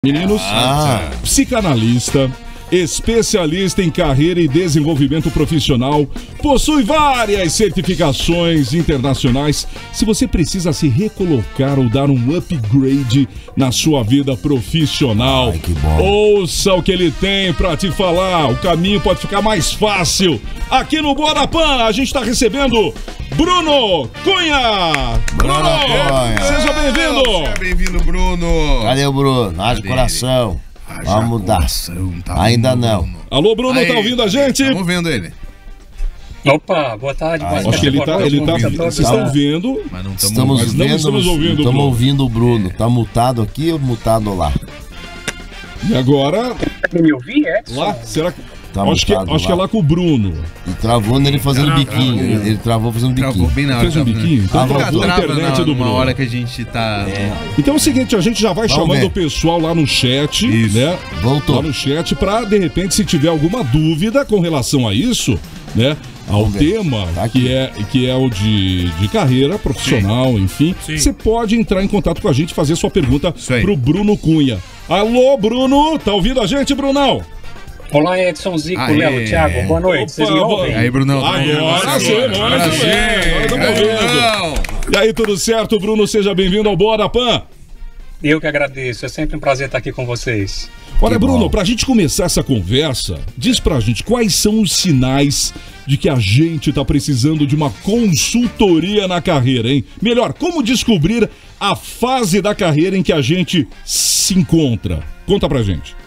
Meninos, psicanalista, especialista em carreira e desenvolvimento profissional, possui várias certificações internacionais. Se você precisa se recolocar ou dar um upgrade na sua vida profissional, que bom. Ouça o que ele tem pra te falar. O caminho pode ficar mais fácil. Aqui no Bora Pan, a gente está recebendo Bruno Cunha. Bruno Cunha. Seja bem-vindo. Seja bem-vindo, Bruno. Cadê o Bruno? Haja coração. Vamos dar. Ainda não. Alô, Bruno, tá ouvindo a gente? Estamos vendo ele. Opa, boa tarde. Acho que ele tá. Vocês estão vendo? Mas não Estamos ouvindo Bruno. ouvindo o Bruno. Tá mutado aqui ou mutado lá? E agora? Me ouvir, Edson? Lá? Será que... Tá acho que é lá com o Bruno. E travou nele fazendo biquinho. Ele travou fazendo biquinho. Travou bem na hora. Fez um biquinho? Então Travou a internet do Bruno. Na hora que a gente tá... Então é o seguinte, a gente já vai chamando o pessoal lá no chat, né? Voltou. Lá no chat, pra, de repente, se tiver alguma dúvida com relação a isso, né? Ao tema, Tá que é o de carreira profissional, enfim. Você pode entrar em contato com a gente e fazer sua pergunta pro Bruno Cunha. Alô, Bruno? Tá ouvindo a gente, Brunão? Olá, Edson, Zico, Léo, Thiago, boa noite. Vocês me ouvem? Aí, Brunão. Agora sim. E aí, tudo certo, Bruno? Seja bem-vindo ao Bora Pan. Eu que agradeço, é sempre um prazer estar aqui com vocês. Olha, Bruno, pra gente começar essa conversa, diz pra gente quais são os sinais de que a gente tá precisando de uma consultoria na carreira, hein? Melhor, como descobrir a fase da carreira em que a gente se encontra? Conta pra gente.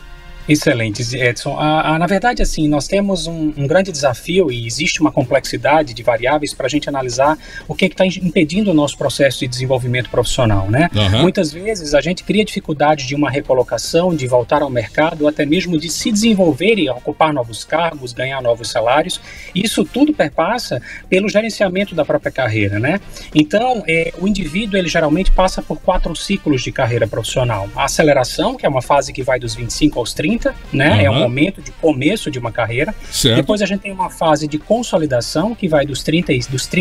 Excelente, Edson. Na verdade, assim, nós temos um grande desafio e existe uma complexidade de variáveis para a gente analisar o que está impedindo o nosso processo de desenvolvimento profissional, né? Muitas vezes a gente cria dificuldade de uma recolocação, de voltar ao mercado, ou até mesmo de se desenvolver e ocupar novos cargos, ganhar novos salários. Isso tudo perpassa pelo gerenciamento da própria carreira, né? Então, o indivíduo, ele geralmente passa por 4 ciclos de carreira profissional. A aceleração, que é uma fase que vai dos 25 aos 30, né? É um momento de começo de uma carreira. Certo. Depois a gente tem uma fase de consolidação que vai dos 30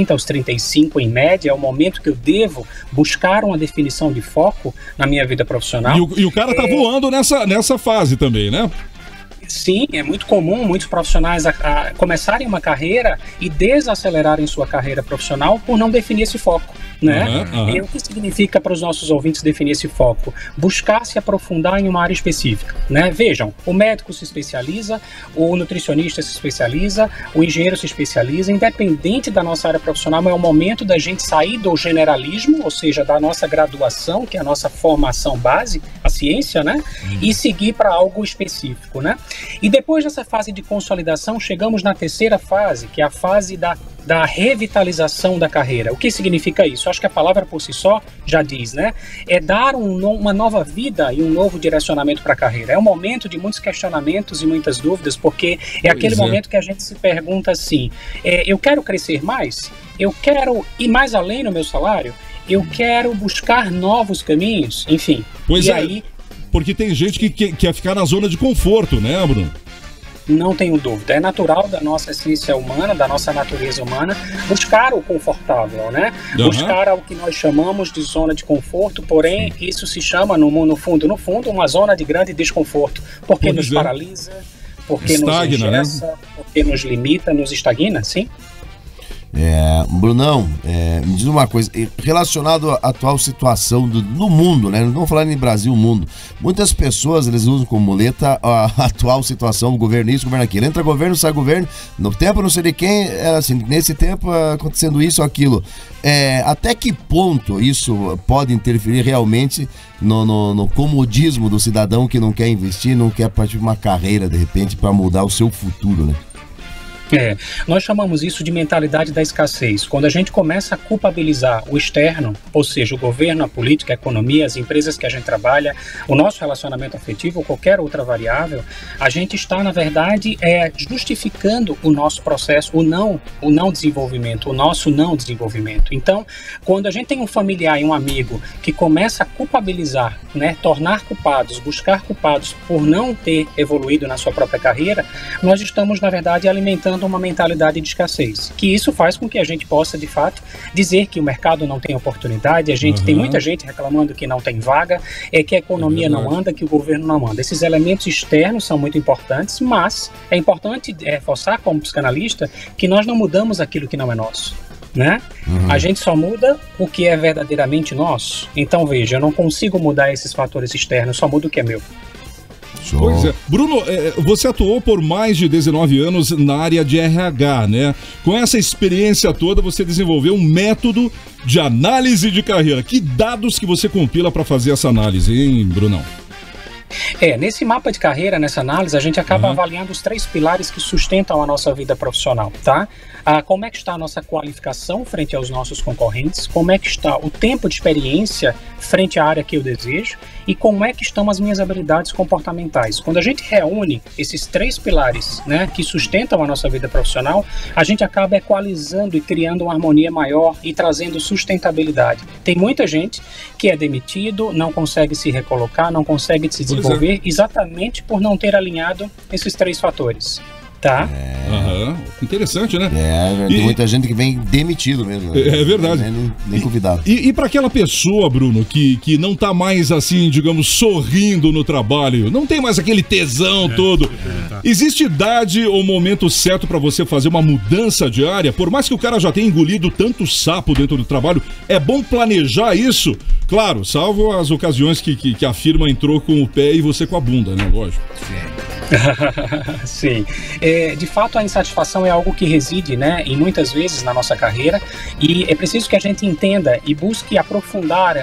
aos 35 em média. É o momento que eu devo buscar uma definição de foco na minha vida profissional. E o cara tá voando nessa fase também, né? Sim, é muito comum muitos profissionais a começarem uma carreira e desacelerarem sua carreira profissional por não definir esse foco, né? E o que significa para os nossos ouvintes definir esse foco? Buscar se aprofundar em uma área específica, né? Vejam, o médico se especializa, o nutricionista se especializa, o engenheiro se especializa, independente da nossa área profissional, é o momento da gente sair do generalismo, ou seja, da nossa graduação, que é a nossa formação base, a ciência, né? E seguir para algo específico, né? E depois dessa fase de consolidação, chegamos na terceira fase, que é a fase da revitalização da carreira. O que significa isso? Acho que a palavra por si só já diz, né? É dar uma nova vida e um novo direcionamento para a carreira. É um momento de muitos questionamentos e muitas dúvidas, porque é aquele momento que a gente se pergunta assim, eu quero crescer mais? Eu quero ir mais além no meu salário? Eu quero buscar novos caminhos? Enfim. Pois aí... Porque tem gente que quer ficar na zona de conforto, né, Bruno? Não tenho dúvida. É natural da nossa essência humana, da nossa natureza humana, buscar o confortável, né? Buscar o que nós chamamos de zona de conforto, porém, isso se chama, no fundo, uma zona de grande desconforto. Porque nos paralisa, porque estagna, nos engessa, porque nos limita, nos estagna, sim? Brunão, me diz uma coisa, relacionado à atual situação do mundo, né? Não vamos falar em Brasil, mundo. Muitas pessoas, eles usam como muleta a atual situação, o governo isso, o governo aquilo. Entra governo, sai governo, no tempo não sei de quem, assim, nesse tempo acontecendo isso ou aquilo. Até que ponto isso pode interferir realmente no comodismo do cidadão que não quer investir, não quer partir de uma carreira, de repente, para mudar o seu futuro, né? Nós chamamos isso de mentalidade da escassez. Quando a gente começa a culpabilizar o externo, ou seja, o governo, a política, a economia, as empresas que a gente trabalha, o nosso relacionamento afetivo ou qualquer outra variável, a gente está, na verdade, justificando o nosso processo, o não desenvolvimento, o nosso não desenvolvimento. Então, quando a gente tem um familiar e um amigo que começa a culpabilizar, né, tornar culpados, buscar culpados por não ter evoluído na sua própria carreira, nós estamos, na verdade, alimentando criando uma mentalidade de escassez, que isso faz com que a gente possa, de fato, dizer que o mercado não tem oportunidade, tem muita gente reclamando que não tem vaga, que a economia não anda, que o governo não anda. Esses elementos externos são muito importantes, mas é importante reforçar como psicanalista que nós não mudamos aquilo que não é nosso, né? A gente só muda o que é verdadeiramente nosso. Então veja, eu não consigo mudar esses fatores externos, só mudo o que é meu. Pois é. Bruno, você atuou por mais de 19 anos na área de RH, né? Com essa experiência toda, você desenvolveu um método de análise de carreira. Que dados que você compila para fazer essa análise, hein, Brunão? Nesse mapa de carreira, nessa análise, a gente acaba avaliando os 3 pilares que sustentam a nossa vida profissional, tá? Como é que está a nossa qualificação frente aos nossos concorrentes, como é que está o tempo de experiência frente à área que eu desejo e como é que estão as minhas habilidades comportamentais. Quando a gente reúne esses 3 pilares, né, que sustentam a nossa vida profissional, a gente acaba equalizando e criando uma harmonia maior e trazendo sustentabilidade. Tem muita gente que é demitido, não consegue se recolocar, não consegue se desenvolver exatamente por não ter alinhado esses 3 fatores. Tá. Interessante, né? Tem muita gente que vem demitido mesmo. É verdade. Nem convidado. E para aquela pessoa, Bruno, que não tá mais assim, digamos, sorrindo no trabalho, não tem mais aquele tesão todo. Existe idade ou momento certo para você fazer uma mudança de área? Por mais que o cara já tenha engolido tanto sapo dentro do trabalho, é bom planejar isso? Claro, salvo as ocasiões que a firma entrou com o pé e você com a bunda, né? Lógico. Sim. De fato, a insatisfação é algo que reside, né, em muitas vezes na nossa carreira, e é preciso que a gente entenda e busque aprofundar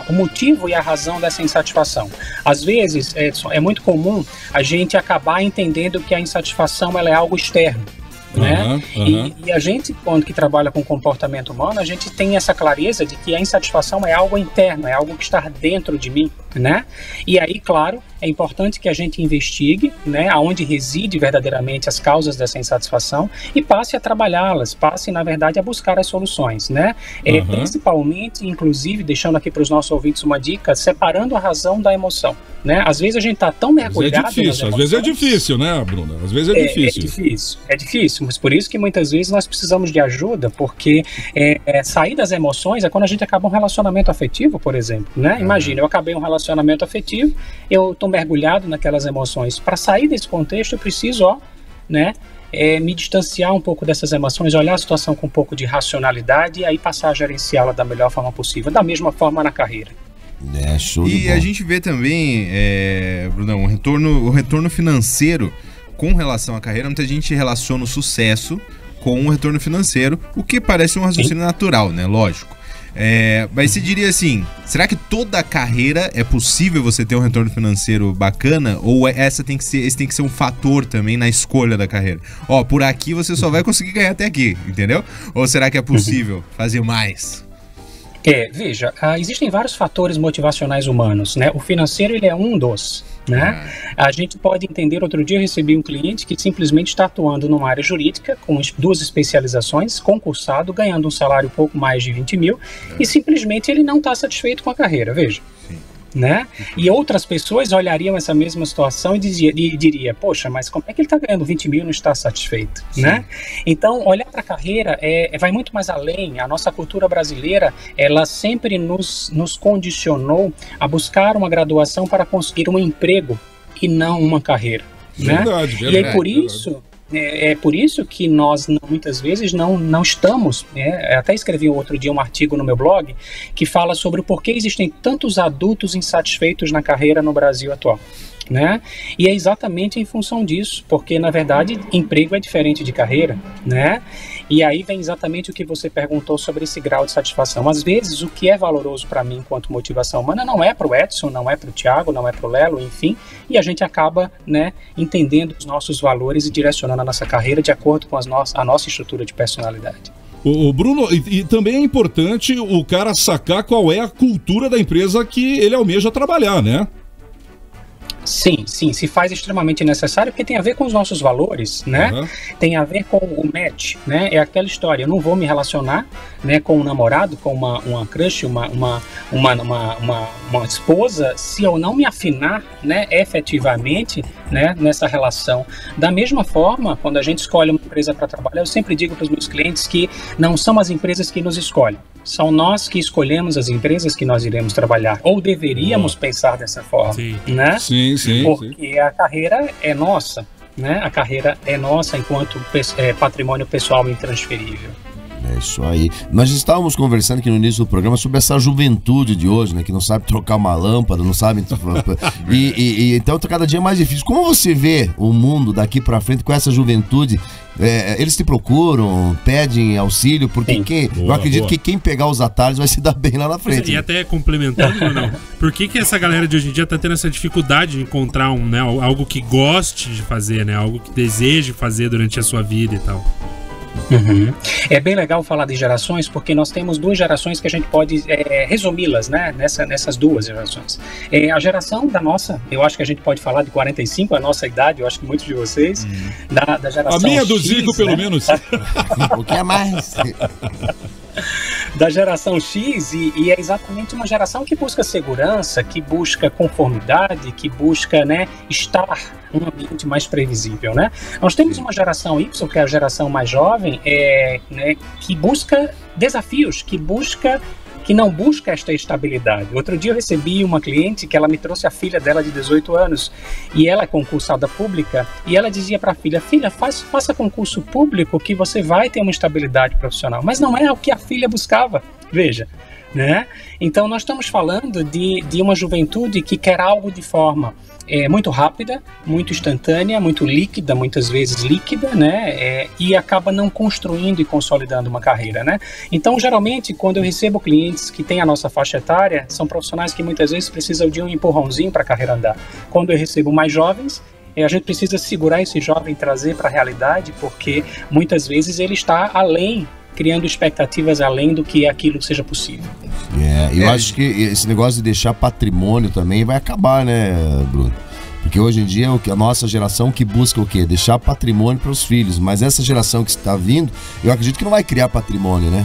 o motivo e a razão dessa insatisfação. Às vezes, é muito comum a gente acabar entendendo que a insatisfação ela é algo externo. Né? E a gente, quando que trabalha com comportamento humano, a gente tem essa clareza de que a insatisfação é algo interno, é algo que está dentro de mim, né? E aí, claro, é importante que a gente investigue, né, aonde reside verdadeiramente as causas dessa insatisfação e passe a trabalhá-las, passe, na verdade, a buscar as soluções, né? Principalmente, inclusive, deixando aqui para os nossos ouvintes uma dica, separando a razão da emoção, né? Às vezes a gente está tão mergulhado às vezes é difícil, né, Bruna? Às vezes é difícil. É difícil, mas por isso que muitas vezes nós precisamos de ajuda, porque sair das emoções é quando a gente acaba um relacionamento afetivo, por exemplo, né? Imagina, eu acabei um relacionamento afetivo, eu estou mergulhado naquelas emoções. Para sair desse contexto, eu preciso, me distanciar um pouco dessas emoções, olhar a situação com um pouco de racionalidade e aí passar a gerenciá-la da melhor forma possível, da mesma forma na carreira. Show de bola. A gente vê também, Brunão, o retorno financeiro com relação à carreira. Muita gente relaciona o sucesso com o retorno financeiro, o que parece um raciocínio natural, né? Lógico. Mas você diria assim, será que toda a carreira é possível você ter um retorno financeiro bacana? Ou esse tem que ser um fator também na escolha da carreira? Por aqui você só vai conseguir ganhar até aqui, entendeu? Ou será que é possível fazer mais? Veja, existem vários fatores motivacionais humanos, né? O financeiro, ele é um dos, né? A gente pode entender, outro dia eu recebi um cliente que simplesmente está atuando numa área jurídica, com 2 especializações, concursado, ganhando um salário pouco mais de 20 mil, e simplesmente ele não está satisfeito com a carreira, veja. Sim. Né? E outras pessoas olhariam essa mesma situação e diria, poxa, mas como é que ele está ganhando 20 mil e não está satisfeito? Né? Então, olhar para a carreira vai muito mais além. A nossa cultura brasileira, ela sempre nos condicionou a buscar uma graduação para conseguir um emprego e não uma carreira. Verdade, né? E aí, por isso... É por isso que nós muitas vezes não estamos, até escrevi outro dia um artigo no meu blog que fala sobre o porquê existem tantos adultos insatisfeitos na carreira no Brasil atual. Né? E é exatamente em função disso, porque na verdade emprego é diferente de carreira, né? E aí vem exatamente o que você perguntou sobre esse grau de satisfação. Às vezes o que é valoroso para mim enquanto motivação humana não é para o Edson, não é para o Thiago, não é para o Lelo, enfim, e a gente acaba, né, entendendo os nossos valores e direcionando a nossa carreira de acordo com a nossa estrutura de personalidade. O Bruno, e também é importante o cara sacar qual é a cultura da empresa que ele almeja trabalhar, né? Sim, se faz extremamente necessário, porque tem a ver com os nossos valores, né? Tem a ver com o match, né? É aquela história, eu não vou me relacionar, né, com um namorado, com uma crush, uma esposa, se eu não me afinar, né, efetivamente, né, nessa relação. Da mesma forma, quando a gente escolhe uma empresa para trabalhar, eu sempre digo para os meus clientes que não são as empresas que nos escolhem. São nós que escolhemos as empresas que nós iremos trabalhar, ou deveríamos pensar dessa forma, né? Sim. Porque a carreira é nossa, né? A carreira é nossa enquanto patrimônio pessoal intransferível. É isso aí. Nós estávamos conversando aqui no início do programa sobre essa juventude de hoje, né? Que não sabe trocar uma lâmpada, não sabe... então tá cada dia mais difícil. Como você vê o mundo daqui pra frente com essa juventude? Eles te procuram, pedem auxílio, porque eu acredito que quem pegar os atalhos vai se dar bem lá na frente. E até complementando, não. Por que essa galera de hoje em dia tá tendo essa dificuldade de encontrar algo que goste de fazer, né? Algo que deseje fazer durante a sua vida e tal? É bem legal falar de gerações, porque nós temos duas gerações que a gente pode resumi-las, né, nessas duas gerações. A geração da nossa, eu acho que a gente pode falar de 45, a nossa idade, eu acho que muitos de vocês, da geração a minha do X, Zico, pelo menos. O que é mais? Da geração X, e é exatamente uma geração que busca segurança, que busca conformidade, que busca, né, estar num ambiente mais previsível, né? Nós temos uma geração Y, que é a geração mais jovem, né, que busca desafios, que não busca esta estabilidade. Outro dia eu recebi uma cliente que ela me trouxe a filha dela de 18 anos e ela é concursada pública e ela dizia para a filha, faça concurso público que você vai ter uma estabilidade profissional. Mas não é o que a filha buscava, veja, né? Então nós estamos falando de uma juventude que quer algo de forma muito rápida, muito instantânea, muito líquida, muitas vezes líquida, né? E acaba não construindo e consolidando uma carreira, né? Então, geralmente, quando eu recebo clientes que têm a nossa faixa etária, são profissionais que muitas vezes precisam de um empurrãozinho para a carreira andar. Quando eu recebo mais jovens, a gente precisa segurar esse jovem e trazer para a realidade, porque muitas vezes ele está além, criando expectativas além do que aquilo que seja possível. Eu acho que esse negócio de deixar patrimônio também vai acabar, né, Bruno? Porque hoje em dia a nossa geração que busca o quê? Deixar patrimônio para os filhos. Mas essa geração que está vindo, eu acredito que não vai criar patrimônio, né?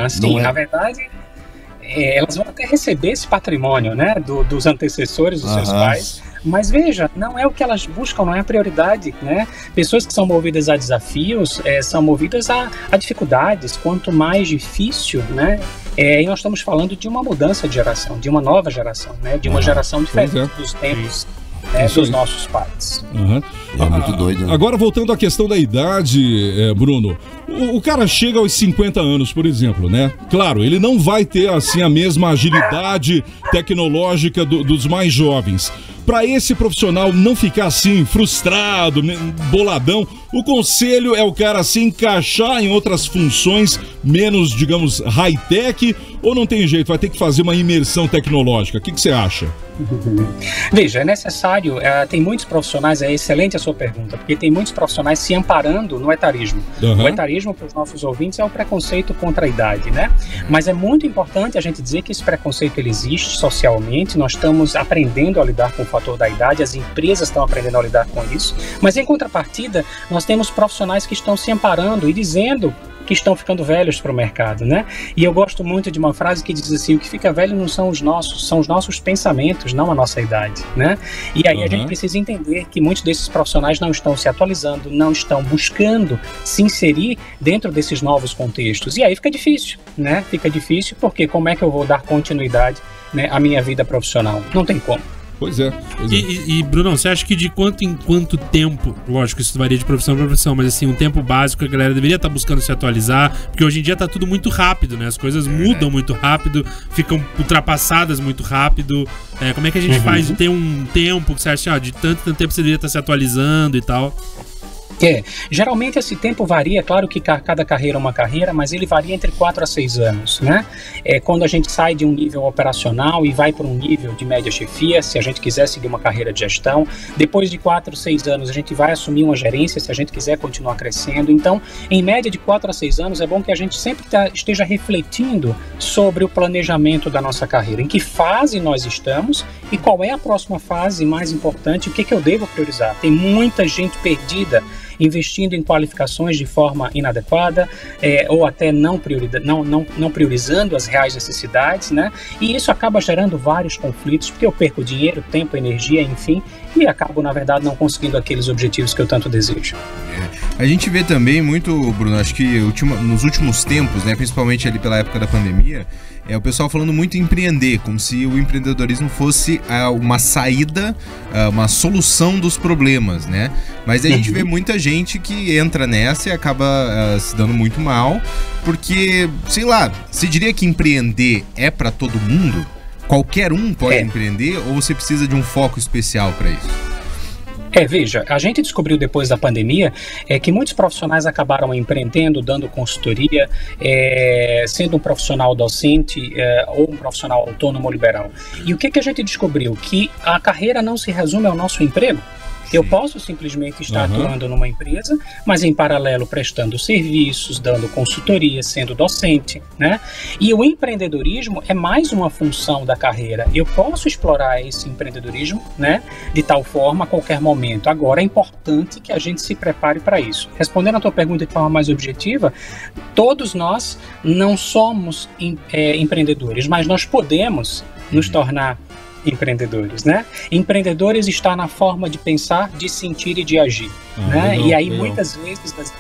Sim, na verdade, elas vão até receber esse patrimônio, né, dos antecessores, dos seus pais. Mas veja, não é o que elas buscam, não é a prioridade, né? Pessoas que são movidas a desafios são movidas a dificuldades. Quanto mais difícil, né? E nós estamos falando de uma mudança de geração, de uma nova geração, né? De uma geração diferente dos tempos dos nossos pais. É muito doido, né? Agora, voltando à questão da idade, Bruno, o cara chega aos 50 anos, por exemplo, né? Claro, ele não vai ter, assim, a mesma agilidade tecnológica dos mais jovens. Para esse profissional não ficar assim, frustrado, boladão, o conselho é o cara se encaixar em outras funções menos, digamos, high-tech, ou não tem jeito, vai ter que fazer uma imersão tecnológica? O que você acha? Veja, é necessário, tem muitos profissionais, é excelente a sua pergunta, porque tem muitos profissionais se amparando no etarismo. O etarismo, para os nossos ouvintes, é o preconceito contra a idade, né? Mas é muito importante a gente dizer que esse preconceito ele existe socialmente, nós estamos aprendendo a lidar com o fator da idade, as empresas estão aprendendo a lidar com isso, mas em contrapartida, nós temos profissionais que estão se amparando e dizendo que estão ficando velhos para o mercado, né? E eu gosto muito de uma frase que diz assim, o que fica velho não são os nossos pensamentos, não a nossa idade, né? E aí a gente precisa entender que muitos desses profissionais não estão se atualizando, não estão buscando se inserir dentro desses novos contextos. E aí fica difícil, né? Fica difícil porque como é que eu vou dar continuidade, né, à minha vida profissional? Não tem como. Pois é. E Bruno, você acha que de quanto em quanto tempo, lógico, isso varia de profissão para profissão, mas assim, um tempo básico a galera deveria estar buscando se atualizar, porque hoje em dia tá tudo muito rápido, né? As coisas mudam muito rápido, ficam ultrapassadas muito rápido. Como é que a gente faz de ter um tempo que você acha, de tanto tempo você deveria estar se atualizando e tal? Geralmente esse tempo varia, claro que cada carreira é uma carreira, mas ele varia entre 4 a 6 anos, né? Quando a gente sai de um nível operacional e vai para um nível de média chefia, se a gente quiser seguir uma carreira de gestão, depois de 4 a 6 anos a gente vai assumir uma gerência, se a gente quiser continuar crescendo. Então, em média de 4 a 6 anos, é bom que a gente sempre esteja refletindo sobre o planejamento da nossa carreira, em que fase nós estamos e qual é a próxima fase mais importante, o que eu devo priorizar. Tem muita gente perdida investindo em qualificações de forma inadequada, ou até não priorizando as reais necessidades, né? E isso acaba gerando vários conflitos, porque eu perco dinheiro, tempo, energia, enfim, e acabo, na verdade, não conseguindo aqueles objetivos que eu tanto desejo. A gente vê também muito, Bruno, acho que nos últimos tempos, né, principalmente ali pela época da pandemia, o pessoal falando muito em empreender, como se o empreendedorismo fosse uma saída, uma solução dos problemas, né? Mas a gente vê muita gente que entra nessa e acaba se dando muito mal, porque, sei lá, você diria que empreender é para todo mundo? Qualquer um pode empreender ou você precisa de um foco especial para isso? Veja, a gente descobriu depois da pandemia que muitos profissionais acabaram empreendendo, dando consultoria, sendo um profissional docente ou um profissional autônomo ou liberal. E o que a gente descobriu? Que a carreira não se resume ao nosso emprego. Eu posso simplesmente estar atuando numa empresa, mas em paralelo prestando serviços, dando consultoria, sendo docente, né? E o empreendedorismo é mais uma função da carreira. Eu posso explorar esse empreendedorismo, né, de tal forma a qualquer momento. Agora é importante que a gente se prepare para isso. Respondendo a tua pergunta de forma mais objetiva, todos nós não somos empreendedores, mas nós podemos nos tornar empreendedores, né? Empreendedores está na forma de pensar, de sentir e de agir, né? Legal, e aí muitas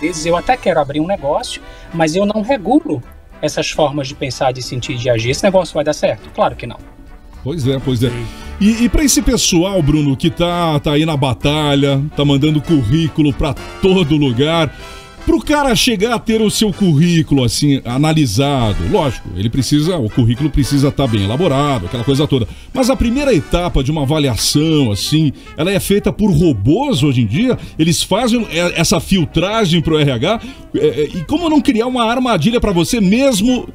vezes eu até quero abrir um negócio, mas eu não regulo essas formas de pensar, de sentir e de agir. Esse negócio vai dar certo? Claro que não. Pois é. E para esse pessoal, Bruno, que tá aí na batalha, tá mandando currículo para todo lugar, pro cara chegar a ter o seu currículo, assim, analisado, lógico, o currículo precisa estar bem elaborado, aquela coisa toda. Mas a primeira etapa de uma avaliação, assim, ela é feita por robôs hoje em dia? Eles fazem essa filtragem pro RH? E como não criar uma armadilha para você mesmo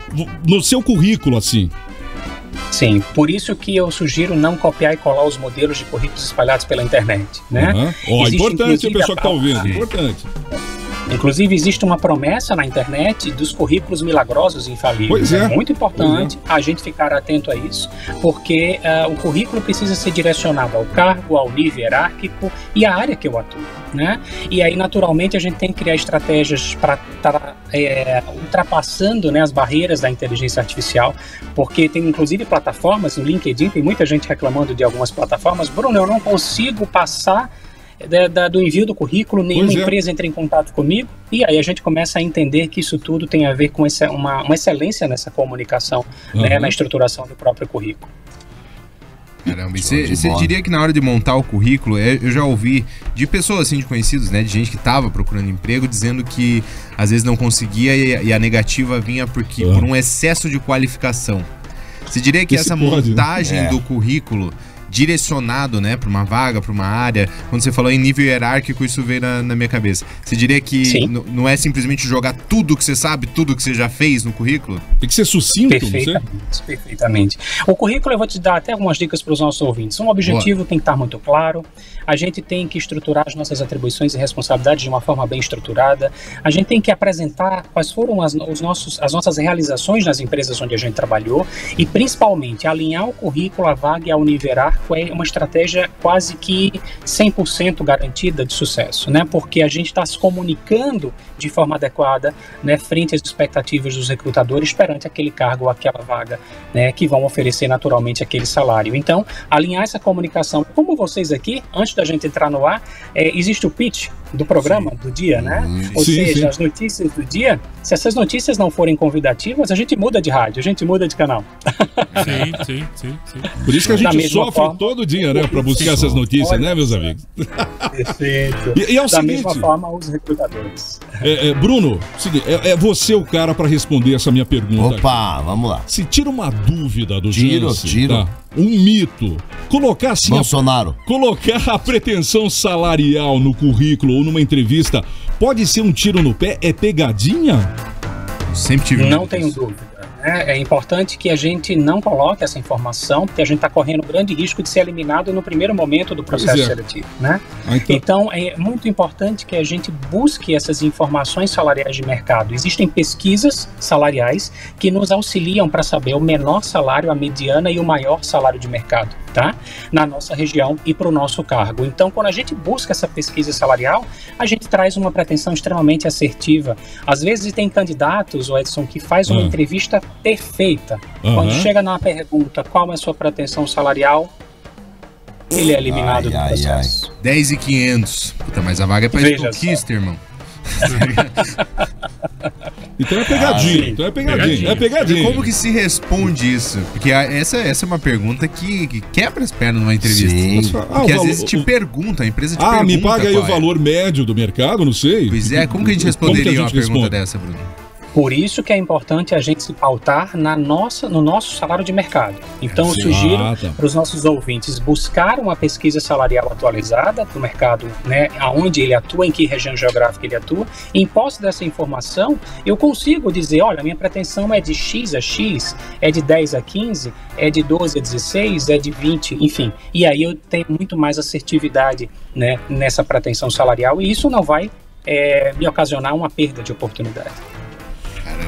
no seu currículo, assim? Sim, por isso que eu sugiro não copiar e colar os modelos de currículos espalhados pela internet, né? Importante, a pessoa que tá ouvindo, importante. Inclusive, existe uma promessa na internet dos currículos milagrosos e infalíveis. Pois é. É muito importante a gente ficar atento a isso, porque o currículo precisa ser direcionado ao cargo, ao nível hierárquico e à área que eu atuo, né? E aí, naturalmente, a gente tem que criar estratégias para estar ultrapassando, né, as barreiras da inteligência artificial, porque tem, inclusive, plataformas, no LinkedIn, tem muita gente reclamando de algumas plataformas. Bruno, eu não consigo passar do envio do currículo, nenhuma empresa entra em contato comigo, e aí a gente começa a entender que isso tudo tem a ver com uma excelência nessa comunicação, né, na estruturação do próprio currículo. Caramba, e você diria que na hora de montar o currículo, eu já ouvi de pessoas assim, de conhecidos, né, de gente que estava procurando emprego, dizendo que às vezes não conseguia e a negativa vinha por um excesso de qualificação. Você diria que essa montagem do currículo direcionado, né, para uma vaga, para uma área, quando você falou em nível hierárquico, isso veio na minha cabeça. Você diria que não é simplesmente jogar tudo que você sabe, tudo que você já fez no currículo? Tem que ser sucinto, Perfeitamente. O currículo, eu vou te dar até algumas dicas para os nossos ouvintes. Um objetivo tem que estar muito claro, a gente tem que estruturar as nossas atribuições e responsabilidades de uma forma bem estruturada, a gente tem que apresentar quais foram as nossas realizações nas empresas onde a gente trabalhou e, principalmente, alinhar o currículo, a vaga e ao nível hierárquico é uma estratégia quase que 100% garantida de sucesso, né? Porque a gente está se comunicando de forma adequada, né, frente às expectativas dos recrutadores perante aquele cargo ou aquela vaga, né, que vão oferecer naturalmente aquele salário. Então, alinhar essa comunicação, como vocês aqui, antes da gente entrar no ar, existe o pitch do programa do dia, né? Ou seja, as notícias do dia, se essas notícias não forem convidativas, a gente muda de rádio, a gente muda de canal. Sim. Por isso que a gente sofre todo dia, né, para buscar essas notícias, né, meus amigos? Perfeito. E é o da seguinte, mesma forma, os recrutadores. Bruno, é você o cara para responder essa minha pergunta. Opa, vamos lá. Se tira uma dúvida do Tiro. Tá? um mito. Colocar assim Bolsonaro. Colocar a pretensão salarial no currículo ou numa entrevista pode ser um tiro no pé? É pegadinha? Sempre tive. Não tenho dúvida. É importante que a gente não coloque essa informação, porque a gente está correndo grande risco de ser eliminado no primeiro momento do processo seletivo, né? Então, é muito importante que a gente busque essas informações salariais de mercado. Existem pesquisas salariais que nos auxiliam para saber o menor salário, a mediana e o maior salário de mercado, tá? Na nossa região e para o nosso cargo. Então, quando a gente busca essa pesquisa salarial, a gente traz uma pretensão extremamente assertiva. Às vezes tem candidatos, Edson, que faz uma entrevista perfeita. Quando chega na pergunta qual é a sua pretensão salarial, ele é eliminado do processo. 10.500. Puta, mas a vaga é pra estoquista, irmão. Então é pegadinha. É pegadinha. Como que se responde isso? Porque essa é uma pergunta que quebra as pernas numa entrevista. Sim. Porque às vezes te pergunta, a empresa te pergunta. Me paga aí o valor médio do mercado, não sei. Pois é, como que a gente responderia uma pergunta dessa, Bruno? Por isso que é importante a gente se pautar no nosso salário de mercado. Então, eu sugiro para os nossos ouvintes buscar uma pesquisa salarial atualizada do mercado, né, aonde ele atua, em que região geográfica ele atua. Em posse dessa informação, eu consigo dizer, olha, minha pretensão é de X a X, é de 10 a 15, é de 12 a 16, é de 20, enfim. E aí eu tenho muito mais assertividade, né, nessa pretensão salarial, e isso não vai me ocasionar uma perda de oportunidade.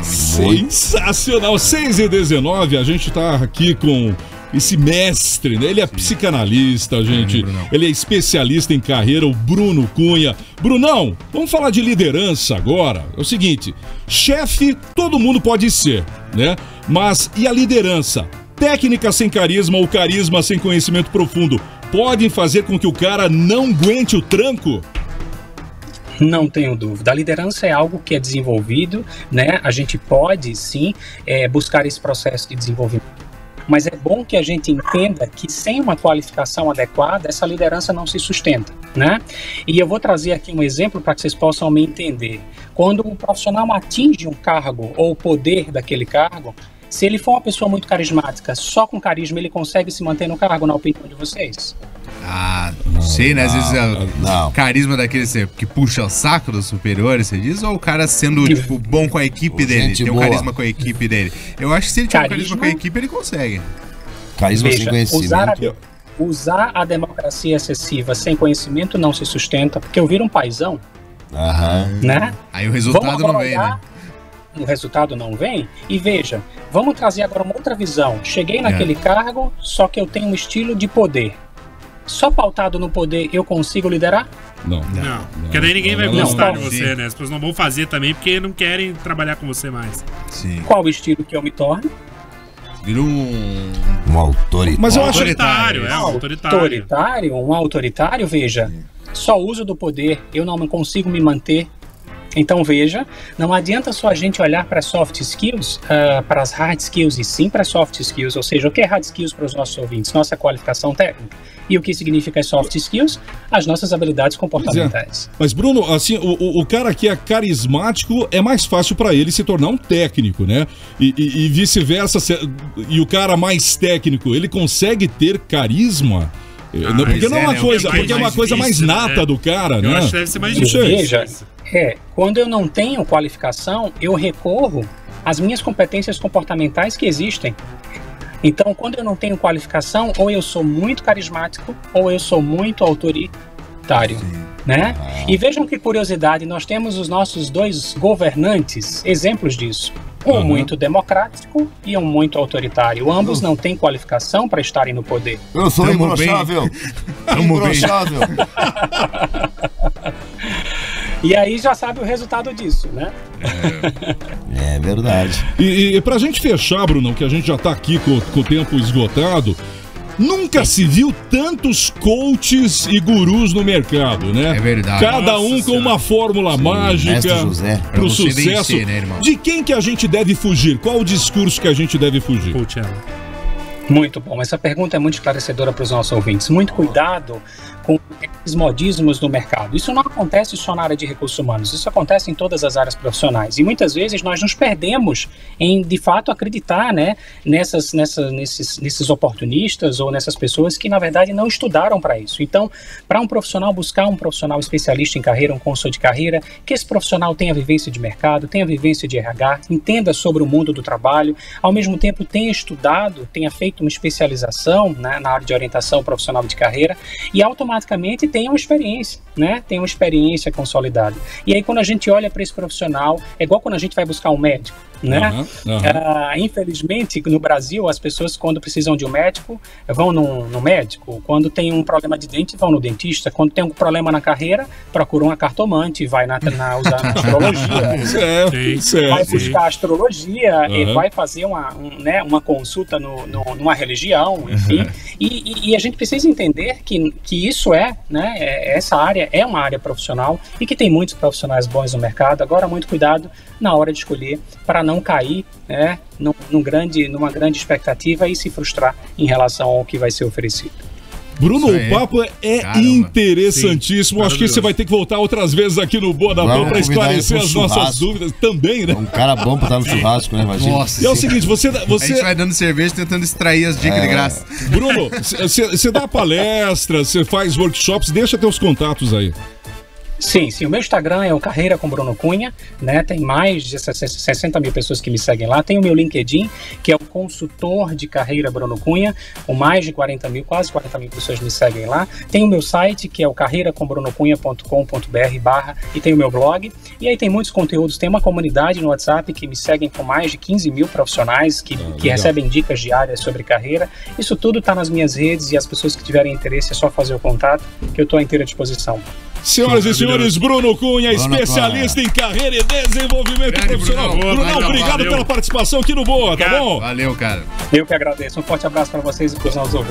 Sensacional! 6h19, a gente tá aqui com esse mestre, né? Ele é psicanalista, gente. Ele é especialista em carreira, o Bruno Cunha. Brunão, vamos falar de liderança agora. É o seguinte, chefe todo mundo pode ser, né? Mas e a liderança? Técnica sem carisma ou carisma sem conhecimento profundo podem fazer com que o cara não aguente o tranco? Não tenho dúvida. A liderança é algo que é desenvolvido, né? A gente pode, sim, buscar esse processo de desenvolvimento. Mas é bom que a gente entenda que sem uma qualificação adequada, essa liderança não se sustenta, né? E eu vou trazer aqui um exemplo para que vocês possam me entender. Quando um profissional atinge um cargo ou o poder daquele cargo, se ele for uma pessoa muito carismática, só com carisma ele consegue se manter no cargo, na opinião de vocês? Não sei, né? Às vezes o carisma daquele que puxa o saco dos superiores, você diz, ou o cara sendo, tipo, bom com a equipe dele, tem um carisma com a equipe dele. Eu acho que se ele tiver um carisma com a equipe, ele consegue. Carisma sem conhecimento. Usar a democracia excessiva sem conhecimento não se sustenta, porque eu viro um paizão, né? Aí o resultado não vem, né? O resultado não vem, e veja, vamos trazer agora uma outra visão. Cheguei naquele cargo, só que eu tenho um estilo de poder. Só pautado no poder eu consigo liderar? Não. Porque daí ninguém vai gostar de você, né? As pessoas não vão fazer também porque não querem trabalhar com você mais. Sim. Qual o estilo que eu me torno? Vira um autoritário. Mas eu acho autoritário. Um autoritário, veja, só uso do poder, eu não consigo me manter. Então veja, não adianta só a gente olhar para soft skills, para as hard skills, e sim para soft skills. Ou seja, o que é hard skills para os nossos ouvintes? Nossa qualificação técnica. E o que significa soft skills? As nossas habilidades comportamentais. Mas Bruno, assim, o cara que é carismático é mais fácil para ele se tornar um técnico, né? E vice-versa, e o cara mais técnico, ele consegue ter carisma? Porque não é uma coisa, porque é uma coisa mais nata do cara, né? Eu acho que deve ser mais difícil. Veja, quando eu não tenho qualificação, eu recorro às minhas competências comportamentais que existem. Então, quando eu não tenho qualificação, ou eu sou muito carismático, ou eu sou muito autoritário, né? E vejam que curiosidade, nós temos os nossos dois governantes, exemplos disso. Um muito democrático e um muito autoritário. Ambos não têm qualificação para estarem no poder. Eu sou imbrochável. Imbrochável. E aí já sabe o resultado disso, né? É verdade. E pra gente fechar, Bruno, que a gente já tá aqui com o tempo esgotado, nunca se viu tantos coaches e gurus no mercado, né? É verdade. Cada um com uma fórmula mágica pro sucesso. Vencer, né, irmão? De quem que a gente deve fugir? Qual o discurso que a gente deve fugir? Muito bom. Essa pergunta é muito esclarecedora para os nossos ouvintes. Muito cuidado com esses modismos no mercado. Isso não acontece só na área de recursos humanos, isso acontece em todas as áreas profissionais. E muitas vezes nós nos perdemos em, de fato, acreditar, né, nesses oportunistas ou nessas pessoas que, na verdade, não estudaram para isso. Então, para um profissional buscar um profissional especialista em carreira, um consultor de carreira, que esse profissional tenha vivência de mercado, tenha vivência de RH, entenda sobre o mundo do trabalho, ao mesmo tempo tenha estudado, tenha feito uma especialização, né, na área de orientação profissional de carreira e automaticamente tenha uma experiência, né, tenha uma experiência consolidada. E aí quando a gente olha para esse profissional, é igual quando a gente vai buscar um médico, né? Infelizmente, no Brasil, as pessoas, quando precisam de um médico, vão no médico. Quando tem um problema de dente, vão no dentista. Quando tem um problema na carreira, procuram uma cartomante, vai usar astrologia. Vai buscar astrologia, e vai fazer uma consulta numa religião, enfim. E a gente precisa entender que isso essa área é uma área profissional e que tem muitos profissionais bons no mercado. Agora, muito cuidado na hora de escolher para não cair, né, numa grande expectativa e se frustrar em relação ao que vai ser oferecido. Bruno, o papo é interessantíssimo. Sim, acho que você vai ter que voltar outras vezes aqui no Boa da Van para esclarecer as nossas dúvidas também, né? É um cara bom para estar no churrasco, né? Imagina. Nossa, e é o seguinte, você... A gente vai dando cerveja tentando extrair as dicas de graça. Bruno, você dá palestras, você faz workshops, deixa teus contatos aí. Sim, o meu Instagram é o Carreira com Bruno Cunha, né? Tem mais de 60 mil pessoas que me seguem lá. Tem o meu LinkedIn, que é o Consultor de Carreira Bruno Cunha, com mais de 40 mil, quase 40 mil pessoas me seguem lá. Tem o meu site, que é o carreiracombrunoCunha.com.br/, e tem o meu blog. E aí tem muitos conteúdos, tem uma comunidade no WhatsApp que me seguem com mais de 15 mil profissionais que recebem dicas diárias sobre carreira. Isso tudo está nas minhas redes e as pessoas que tiverem interesse é só fazer o contato, que eu estou à inteira disposição. Senhoras e senhores, Bruno Cunha, especialista em carreira e desenvolvimento profissional. Brunão, obrigado pela participação aqui no Boa, tá bom? Valeu, cara. Eu que agradeço. Um forte abraço para vocês e para os nossos ouvintes.